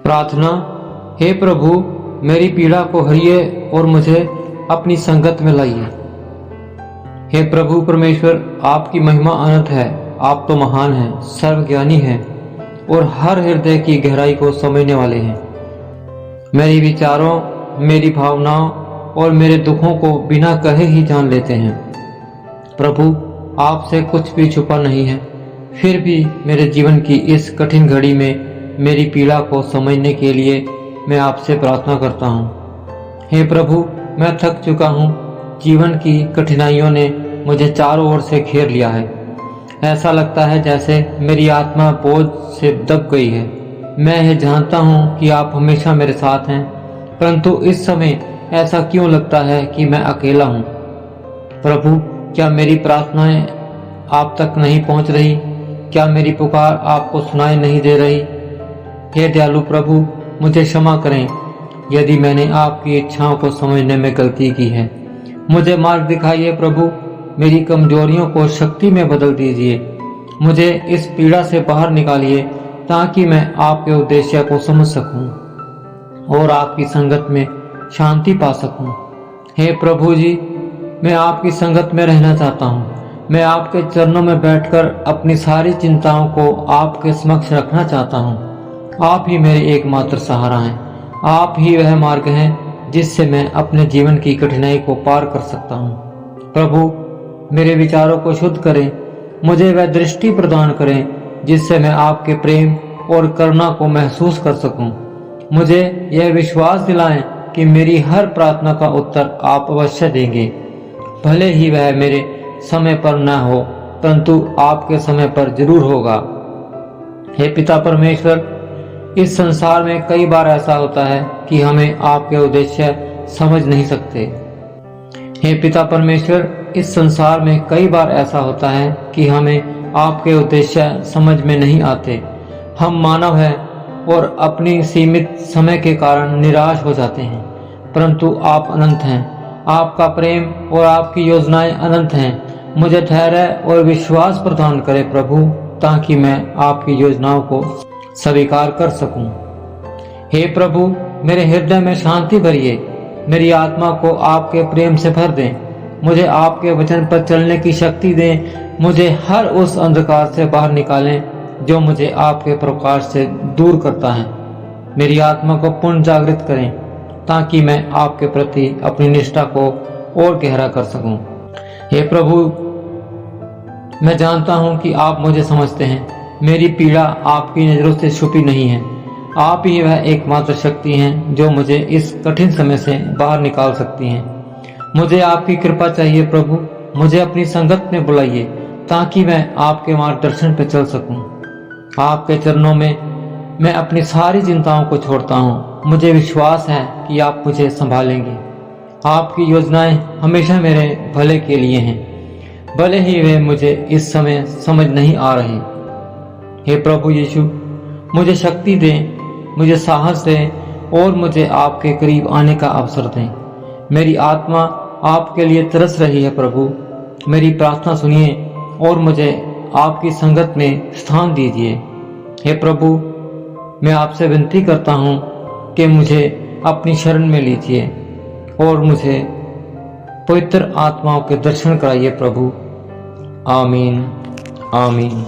प्रार्थना। हे प्रभु, मेरी पीड़ा को हरिए और मुझे अपनी संगत में लाइए। हे प्रभु परमेश्वर, आपकी महिमा अनंत है। आप तो महान हैं, सर्वज्ञानी हैं और हर हृदय की गहराई को समझने वाले हैं। मेरे विचारों, मेरी भावनाओं और मेरे दुखों को बिना कहे ही जान लेते हैं। प्रभु, आपसे कुछ भी छुपा नहीं है। फिर भी मेरे जीवन की इस कठिन घड़ी में मेरी पीड़ा को समझने के लिए मैं आपसे प्रार्थना करता हूँ। हे प्रभु, मैं थक चुका हूँ। जीवन की कठिनाइयों ने मुझे चारों ओर से घेर लिया है। ऐसा लगता है जैसे मेरी आत्मा बोझ से दब गई है। मैं यह जानता हूँ कि आप हमेशा मेरे साथ हैं, परंतु इस समय ऐसा क्यों लगता है कि मैं अकेला हूँ। प्रभु, क्या मेरी प्रार्थनाएं आप तक नहीं पहुँच रही? क्या मेरी पुकार आपको सुनाई नहीं दे रही? हे दयालु प्रभु, मुझे क्षमा करें यदि मैंने आपकी इच्छाओं को समझने में गलती की है। मुझे मार्ग दिखाइए प्रभु, मेरी कमजोरियों को शक्ति में बदल दीजिए। मुझे इस पीड़ा से बाहर निकालिए ताकि मैं आपके उद्देश्य को समझ सकूं और आपकी संगत में शांति पा सकूं। हे प्रभु जी, मैं आपकी संगत में रहना चाहता हूं। मैं आपके चरणों में बैठकर अपनी सारी चिंताओं को आपके समक्ष रखना चाहता हूं। आप ही मेरे एकमात्र सहारा हैं। आप ही वह मार्ग हैं जिससे मैं अपने जीवन की कठिनाई को पार कर सकता हूं। प्रभु, मेरे विचारों को शुद्ध करें। मुझे वह दृष्टि प्रदान करें जिससे मैं आपके प्रेम और करुणा को महसूस कर सकूं। मुझे यह विश्वास दिलाएं कि मेरी हर प्रार्थना का उत्तर आप अवश्य देंगे, भले ही वह मेरे समय पर न हो, परंतु आपके समय पर जरूर होगा। हे पिता परमेश्वर, इस संसार में कई बार ऐसा होता है कि हमें आपके उद्देश्य समझ नहीं सकते। हे पिता परमेश्वर, इस संसार में कई बार ऐसा होता है कि हमें आपके उद्देश्य समझ में नहीं आते। हम मानव हैं और अपनी सीमित समय के कारण निराश हो जाते हैं, परंतु आप अनंत हैं। आपका प्रेम और आपकी योजनाएं अनंत हैं। मुझे धैर्य और विश्वास प्रदान करें प्रभु, ताकि मैं आपकी योजनाओं को स्वीकार कर सकूं। हे प्रभु, मेरे हृदय में शांति भरिए। मेरी आत्मा को आपके प्रेम से भर दें। मुझे आपके वचन पर चलने की शक्ति दें। मुझे हर उस अंधकार से बाहर निकालें जो मुझे आपके प्रकाश से दूर करता है। मेरी आत्मा को पुनः जागृत करें ताकि मैं आपके प्रति अपनी निष्ठा को और गहरा कर सकूं। हे प्रभु, मैं जानता हूं कि आप मुझे समझते हैं। मेरी पीड़ा आपकी नजरों से छुपी नहीं है। आप ही वह एकमात्र शक्ति हैं जो मुझे इस कठिन समय से बाहर निकाल सकती हैं। मुझे आपकी कृपा चाहिए प्रभु। मुझे अपनी संगत में बुलाइए ताकि मैं आपके मार्गदर्शन पर चल सकूं। आपके चरणों में मैं अपनी सारी चिंताओं को छोड़ता हूं। मुझे विश्वास है कि आप मुझे संभालेंगे। आपकी योजनाएं हमेशा मेरे भले के लिए हैं, भले ही वे मुझे इस समय समझ नहीं आ रही। हे प्रभु यीशु, मुझे शक्ति दें, मुझे साहस दें और मुझे आपके करीब आने का अवसर दें। मेरी आत्मा आपके लिए तरस रही है प्रभु। मेरी प्रार्थना सुनिए और मुझे आपकी संगत में स्थान दीजिए। हे प्रभु, मैं आपसे विनती करता हूँ कि मुझे अपनी शरण में लीजिए और मुझे पवित्र आत्माओं के दर्शन कराइए प्रभु। आमीन, आमीन।